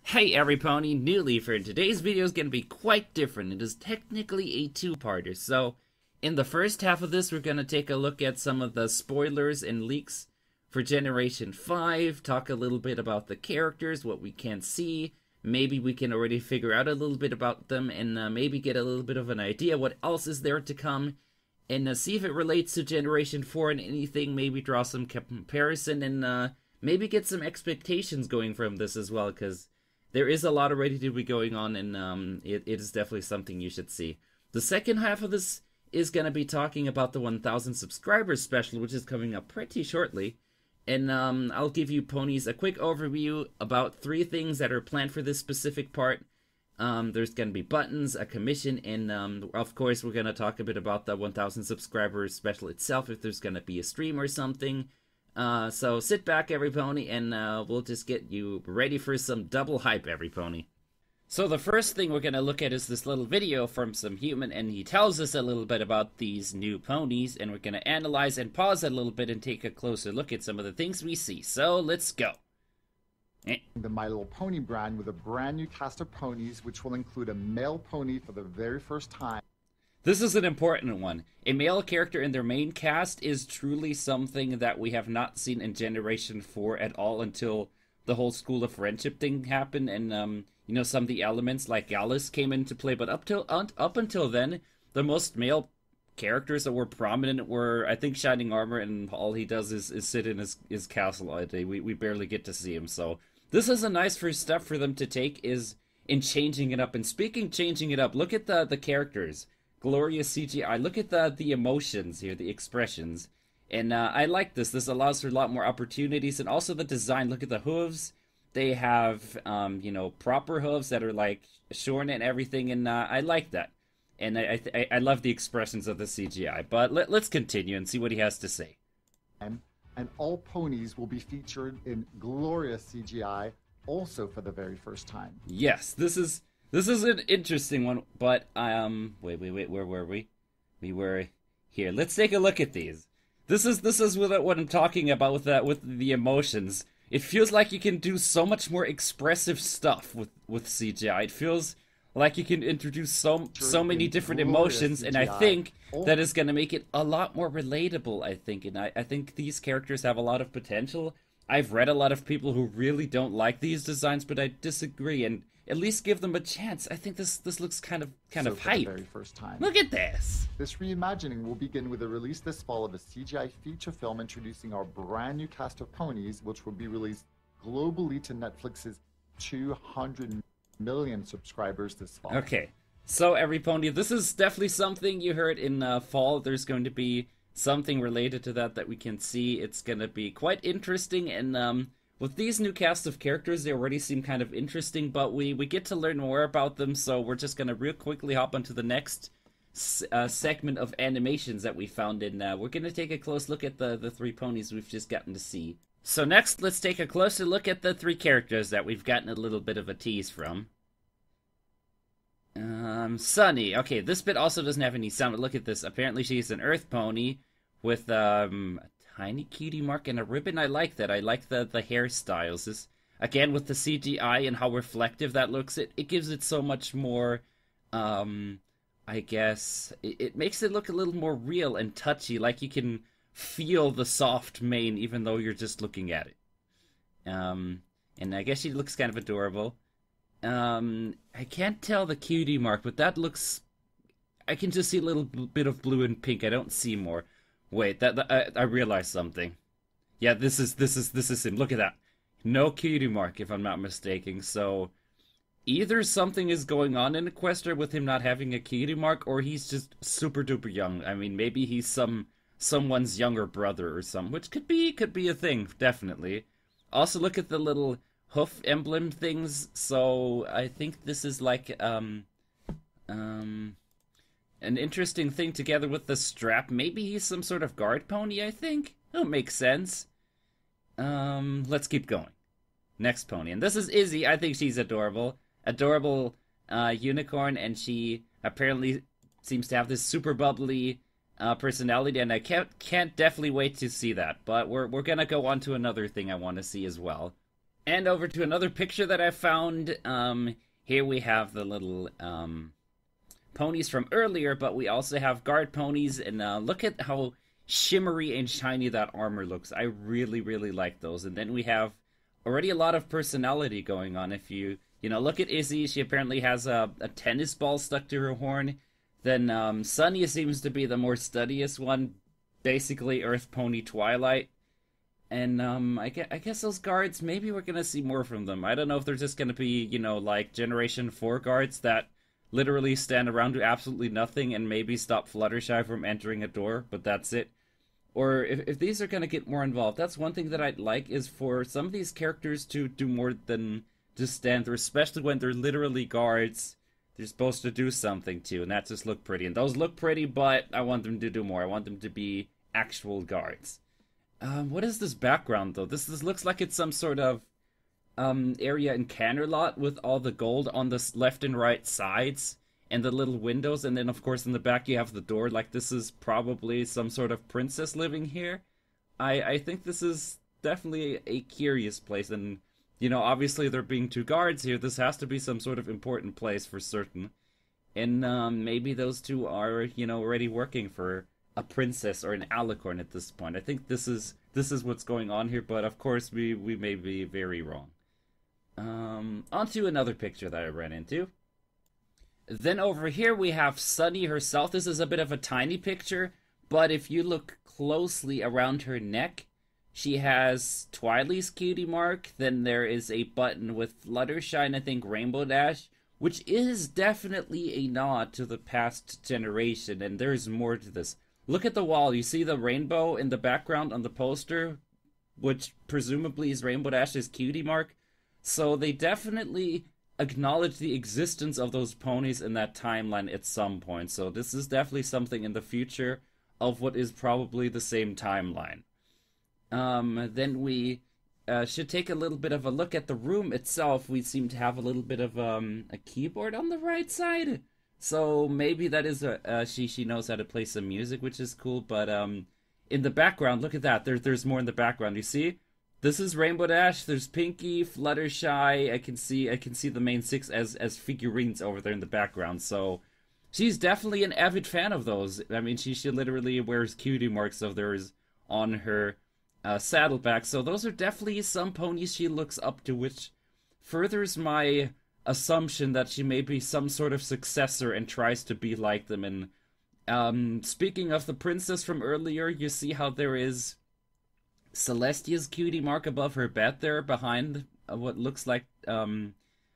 Hey everypony, Newleafer, and today's video is going to be quite different. It is technically a two-parter, so in the first half of this we're going to take a look at some of the spoilers and leaks for Generation 5, talk a little bit about the characters, what we can see, maybe we can already figure out a little bit about them, and maybe get a little bit of an idea what else is there to come, and see if it relates to Generation 4 and anything, maybe draw some comparison, and maybe get some expectations going from this as well, because there is a lot already to be going on, and it is definitely something you should see. The second half of this is going to be talking about the 1,000 subscribers special, which is coming up pretty shortly. And I'll give you ponies a quick overview about 3 things that are planned for this specific part. There's going to be buttons, a commission, and of course we're going to talk a bit about the 1,000 subscribers special itself, if there's going to be a stream or something. So sit back, everypony, and we'll just get you ready for some double hype, everypony. So the first thing we're going to look at is this little video from some human, and he tells us a little bit about these new ponies, and we're going to analyze and pause a little bit and take a closer look at some of the things we see. So let's go. The My Little Pony brand with a brand new cast of ponies, which will include a male pony for the very first time. This is an important one. A male character in their main cast is truly something that we have not seen in Generation 4 at all until the whole School of Friendship thing happened, and you know, some of the elements like Gallus came into play, but up until then, the most male characters that were prominent were, I think, Shining Armor, and all he does is sit in his castle all day. We barely get to see him, so this is a nice first step for them to take, is in changing it up. And speaking changing it up, look at the characters. Glorious CGI. Look at the emotions here, the expressions. And I like this. This allows for a lot more opportunities. And also the design. Look at the hooves. They have, you know, proper hooves that are, like, shorn and everything. And I like that. And I love the expressions of the CGI. But let's continue and see what he has to say. And all ponies will be featured in glorious CGI also for the very first time. Yes, this is an interesting one, but, wait, where were we? We were here. Let's take a look at these. This is what I'm talking about with the emotions. It feels like you can do so much more expressive stuff with CGI. It feels like you can introduce so many different emotions, and I think that is going to make it a lot more relatable, I think. And I think these characters have a lot of potential. I've read a lot of people who really don't like these designs, but I disagree, and at least give them a chance. I think this looks kind of hype. For the very first time. Look at this. This reimagining will begin with the release this fall of a CGI feature film introducing our brand new cast of ponies, which will be released globally to Netflix's 200 million subscribers this fall. Okay, so everypony, this is definitely something you heard in fall. There's going to be something related to that we can see. It's going to be quite interesting, and with these new cast of characters, they already seem kind of interesting, but we get to learn more about them, so we're just going to real quickly hop onto the next segment of animations that we found, and we're going to take a close look at the 3 ponies we've just gotten to see. So next, let's take a closer look at the 3 characters that we've gotten a little bit of a tease from. Sunny. Okay, this bit also doesn't have any sound, but look at this. Apparently she's an earth pony with a tiny cutie mark and a ribbon. I like that. I like the hairstyles. This, again, with the CGI and how reflective that looks, it gives it so much more, I guess, it makes it look a little more real and touchy, like you can feel the soft mane even though you're just looking at it. And I guess she looks kind of adorable. I can't tell the cutie mark, but that looks, I can just see a little bit of blue and pink. I don't see more. Wait, I realized something. Yeah, this is him. Look at that. No cutie mark, if I'm not mistaken. So either something is going on in Equestria with him not having a cutie mark, or he's just super duper young. I mean, maybe he's someone's younger brother or something, which could be a thing, definitely. Also, look at the little hoof emblem things. So I think this is like an interesting thing together with the strap. Maybe he's some sort of guard pony, I think. That'll make sense. Let's keep going. Next pony. And this is Izzy. I think she's adorable. Adorable unicorn, and she apparently seems to have this super bubbly personality, and I can't definitely wait to see that. But we're gonna go on to another thing I want to see as well. And over to another picture that I found. Here we have the little ponies from earlier, but we also have guard ponies, and look at how shimmery and shiny that armor looks. I really, really like those. And then we have already a lot of personality going on. If you know, look at Izzy. She apparently has a tennis ball stuck to her horn. Then Sunny seems to be the more studious one, basically Earth Pony Twilight. And I guess those guards, maybe we're gonna see more from them. I don't know if they're just gonna be, you know, like Generation 4 guards that literally stand around, do absolutely nothing, and maybe stop Fluttershy from entering a door, but that's it. Or if these are gonna get more involved. That's one thing that I'd like, is for some of these characters to do more than just stand there, especially when they're literally guards. They're supposed to do something too, and that just look pretty. And those look pretty, but I want them to do more. I want them to be actual guards. What is this background, though? This looks like it's some sort of area in Canterlot with all the gold on the left and right sides and the little windows, and then of course in the back you have the door. Like, this is probably some sort of princess living here. I think this is definitely a curious place, and you know, obviously there being two guards here, this has to be some sort of important place for certain. And maybe those two are, you know, already working for a princess or an alicorn at this point. I think this is what's going on here, but of course we may be very wrong. On to another picture that I ran into. Then over here we have Sunny herself. This is a bit of a tiny picture, but if you look closely around her neck, she has Twily's cutie mark. Then there is a button with Fluttershy and I think Rainbow Dash, which is definitely a nod to the past generation, and there's more to this. Look at the wall. You see the rainbow in the background on the poster, which presumably is Rainbow Dash's cutie mark. So they definitely acknowledge the existence of those ponies in that timeline at some point. So this is definitely something in the future of what is probably the same timeline. Then we should take a little bit of a look at the room itself. We seem to have a little bit of a keyboard on the right side. So maybe that is she knows how to play some music, which is cool. But in the background, look at that. There's more in the background. You see, this is Rainbow Dash. There's Pinky, Fluttershy. I can see the main six as figurines over there in the background. So she's definitely an avid fan of those. I mean, she literally wears cutie marks of theirs on her saddleback. So those are definitely some ponies she looks up to, which furthers my assumption that she may be some sort of successor and tries to be like them. And speaking of the princess from earlier, you see how there is Celestia's cutie mark above her bed there, behind what looks like a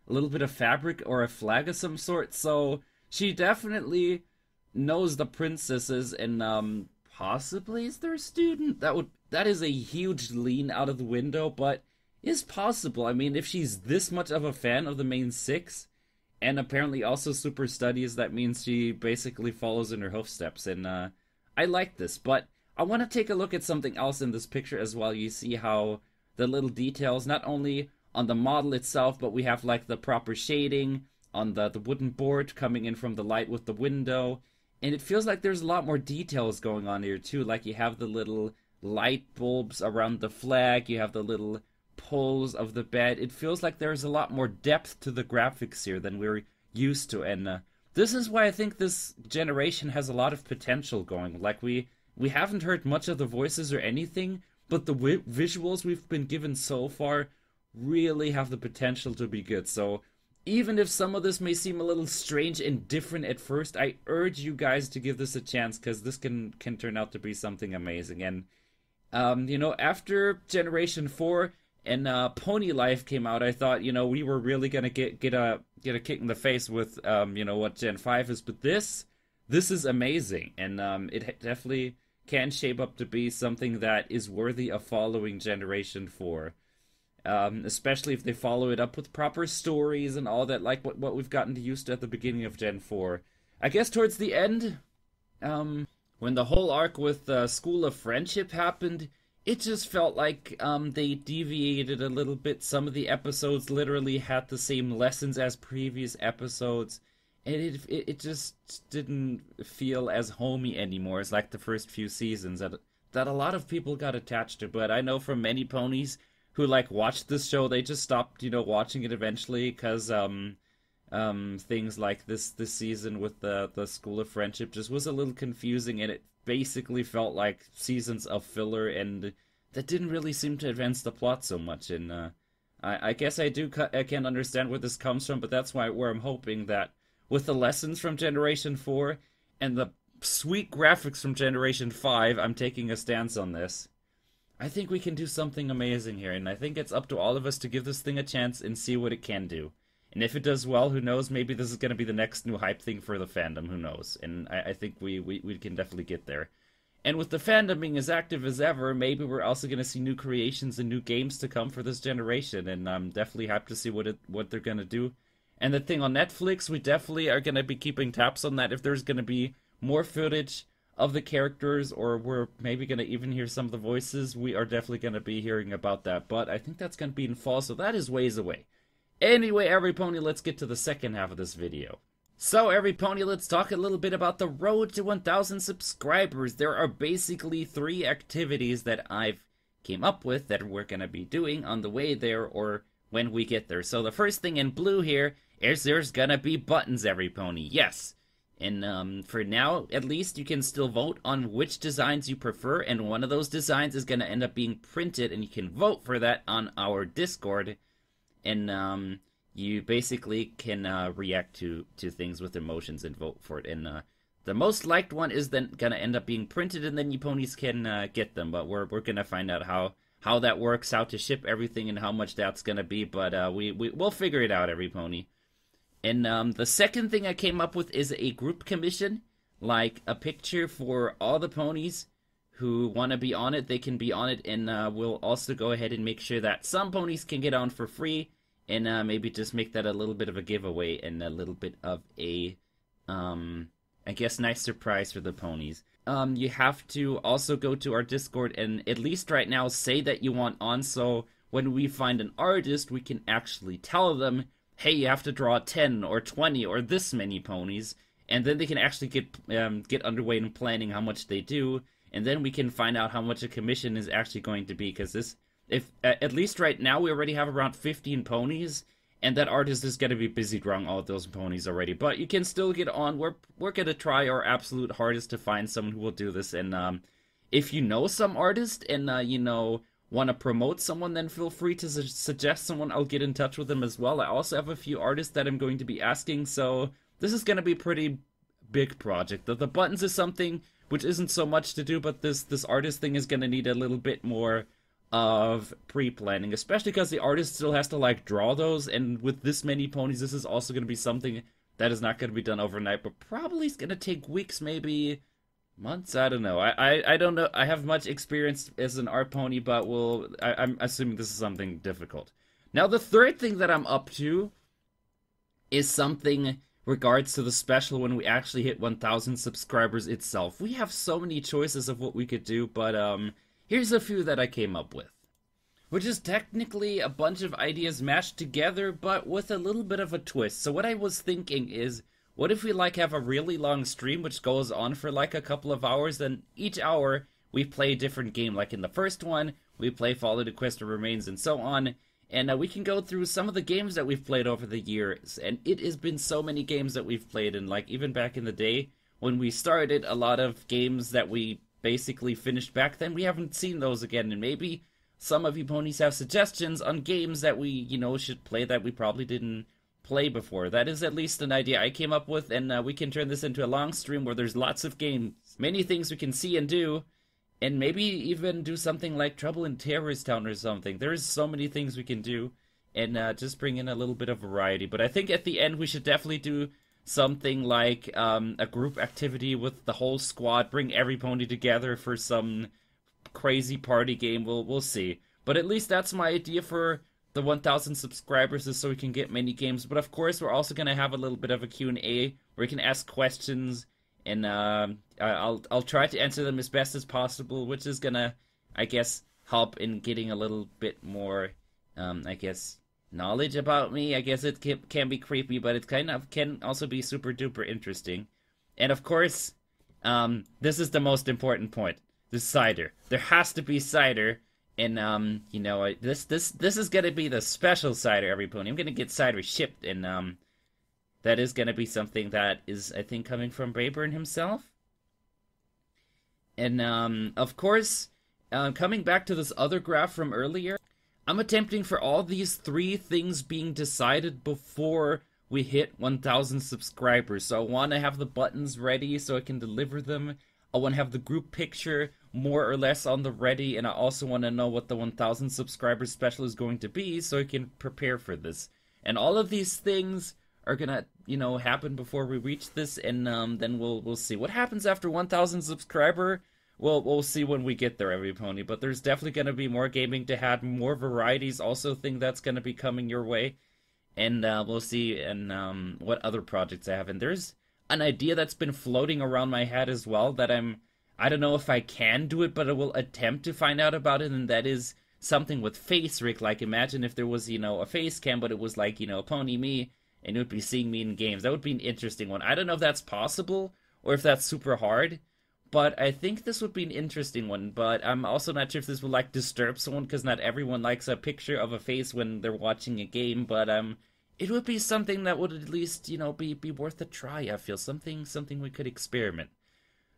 little bit of fabric or a flag of some sort. So she definitely knows the princesses, and possibly is their student. That is a huge lean out of the window, but is possible. I mean, if she's this much of a fan of the main six, and apparently also super studious, that means she basically follows in her hoofsteps, and I like this. But I want to take a look at something else in this picture as well. You see how the little details, not only on the model itself, but we have like the proper shading on the wooden board coming in from the light with the window, and it feels like there's a lot more details going on here too. Like you have the little light bulbs around the flag, you have the little poles of the bed. It feels like there's a lot more depth to the graphics here than we're used to, and this is why I think this generation has a lot of potential going. Like we haven't heard much of the voices or anything, but the visuals we've been given so far really have the potential to be good. So even if some of this may seem a little strange and different at first, I urge you guys to give this a chance, because this can turn out to be something amazing. And you know, after Generation 4 and Pony Life came out, I thought, you know, we were really gonna get a kick in the face with you know, what Gen 5 is, but this is amazing, and it definitely can shape up to be something that is worthy of following Generation 4. Especially if they follow it up with proper stories and all that, like what we've gotten used to at the beginning of Gen 4. I guess towards the end, when the whole arc with the School of Friendship happened, it just felt like they deviated a little bit. Some of the episodes literally had the same lessons as previous episodes, and it just didn't feel as homey anymore as like the first few seasons that a lot of people got attached to. But I know from many ponies who like watched this show, they just stopped, watching it eventually because things like this season with the School of Friendship just was a little confusing, and it basically felt like seasons of filler, and that didn't really seem to advance the plot so much. And I guess I can understand where this comes from, but that's where I'm hoping that with the lessons from Generation 4 and the sweet graphics from Generation 5, I'm taking a stance on this. I think we can do something amazing here, and I think it's up to all of us to give this thing a chance and see what it can do. And if it does well, who knows, maybe this is going to be the next new hype thing for the fandom, who knows. And I think we can definitely get there. And with the fandom being as active as ever, maybe we're also going to see new creations and new games to come for this generation, and I'm definitely happy to see what they're going to do. And the thing on Netflix, we definitely are going to be keeping tabs on that. If there's going to be more footage of the characters, or we're maybe going to even hear some of the voices, we are definitely going to be hearing about that. But I think that's going to be in fall, so that is ways away. Anyway, Everypony, let's get to the second half of this video. So, Everypony, let's talk a little bit about the road to 1,000 subscribers. There are basically 3 activities that I've came up with that we're going to be doing on the way there or when we get there. So the first thing in blue here is there's going to be buttons, Everypony. Yes. And for now, at least, you can still vote on which designs you prefer, and one of those designs is going to end up being printed, and you can vote for that on our Discord. And you basically can react to things with emotions and vote for it. And the most liked one is then going to end up being printed, and then you ponies can get them. But we're going to find out how that works, how to ship everything, and how much that's going to be. But we'll figure it out, Everypony. And the second thing I came up with is a group commission, like a picture for all the ponies who want to be on it. They can be on it, and we'll also go ahead and make sure that some ponies can get on for free, and maybe just make that a little bit of a giveaway and a little bit of a, I guess, nice surprise for the ponies. You have to also go to our Discord and at least right now say that you want on, so when we find an artist, we can actually tell them, hey, you have to draw 10 or 20 or this many ponies, and then they can actually get underway in planning how much they do, and then we can find out how much a commission is actually going to be, because if at least right now we already have around 15 ponies, and that artist is going to be busy drawing all of those ponies already, but you can still get on. We're going to try our absolute hardest to find someone who will do this, and if you know some artist and, want to promote someone, then feel free to suggest someone. I'll get in touch with them as well. I also have a few artists that I'm going to be asking, so this is going to be a pretty big project. The buttons is something which isn't so much to do, but this artist thing is going to need a little bit more of pre-planning, especially because the artist still has to draw those, and with this many ponies, this is also going to be something that is not going to be done overnight, but probably is going to take weeks, maybe months. I don't know. I don't know. I have much experience as an art pony, but I'm assuming this is something difficult. Now, the third thing that I'm up to is something regards to the special when we actually hit 1,000 subscribers itself. We have so many choices of what we could do, but here's a few that I came up with, which is technically a bunch of ideas mashed together, but with a little bit of a twist. So what I was thinking is, what if we have a really long stream which goes on for a couple of hours, then each hour we play a different game. Like in the first one, we play Follow the Quest of Remains and so on, and we can go through some of the games that we've played over the years, and it has been so many games that we've played, and even back in the day when we started, a lot of games that we basically finished back then, we haven't seen those again, and maybe some of you ponies have suggestions on games that we, should play that we probably didn't play before. That is at least an idea I came up with, and we can turn this into a long stream where there's lots of games, many things we can see and do, and maybe even do something like Trouble in Terrorist Town or something. There's so many things we can do, and just bring in a little bit of variety. But I think at the end we should definitely do something like a group activity with the whole squad, bring every pony together for some crazy party game. We'll see. But at least that's my idea for the 1,000 subscribers, is so we can get many games. But of course, we're also going to have a little bit of a Q&A where you can ask questions, and I'll try to answer them as best as possible, which is going to, I guess, help in getting a little bit more, I guess, knowledge about me. I guess it can be creepy, but it kind of can also be super duper interesting. And of course, this is the most important point, the cider. There has to be cider And you know, this is gonna be the special cider, every pony. I'm gonna get cider shipped, and that is gonna be something that is, I think, coming from Brayburn himself. And of course, coming back to this other graph from earlier, I'm attempting for all these 3 things being decided before we hit 1,000 subscribers. So I want to have the buttons ready so I can deliver them. I want to have the group picture more or less on the ready, and I also want to know what the 1,000 subscribers special is going to be so I can prepare for this. And all of these things are gonna, you know, happen before we reach this, and then we'll see what happens after 1,000 subscriber. We'll see when we get there, every pony. But there's definitely gonna be more gaming to have, more varieties. Also, think that's gonna be coming your way, and we'll see and what other projects I have. And there's an idea that's been floating around my head as well that I don't know if I can do it, but I will attempt to find out about it, and that is something with face rig. Like, imagine if there was, you know, a face cam, but it was like, you know, Pony Me, and it would be seeing me in games. That would be an interesting one. I don't know if that's possible or if that's super hard, but I think this would be an interesting one. But I'm also not sure if this would like disturb someone, because not everyone likes a picture of a face when they're watching a game. But it would be something that would at least, you know, be worth a try. I feel something we could experiment.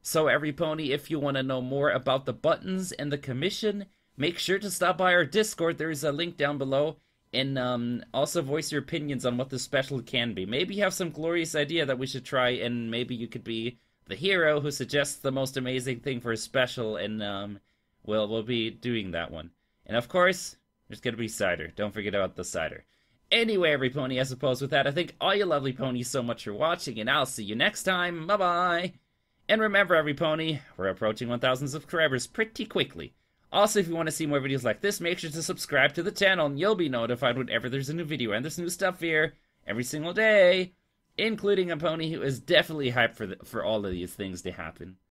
So every pony, if you want to know more about the buttons and the commission, make sure to stop by our Discord. There's a link down below. And also voice your opinions on what the special can be. Maybe you have some glorious idea that we should try, and maybe you could be the hero who suggests the most amazing thing for a special, and we'll be doing that one. And of course, there's gonna be cider. Don't forget about the cider. Anyway, every pony, I suppose with that, I thank all you lovely ponies so much for watching, and I'll see you next time. Bye-bye! And remember, every pony, we're approaching 1,000 subscribers pretty quickly. Also, if you want to see more videos like this, make sure to subscribe to the channel, and you'll be notified whenever there's a new video. And there's new stuff here every single day, including a pony who is definitely hyped for all of these things to happen.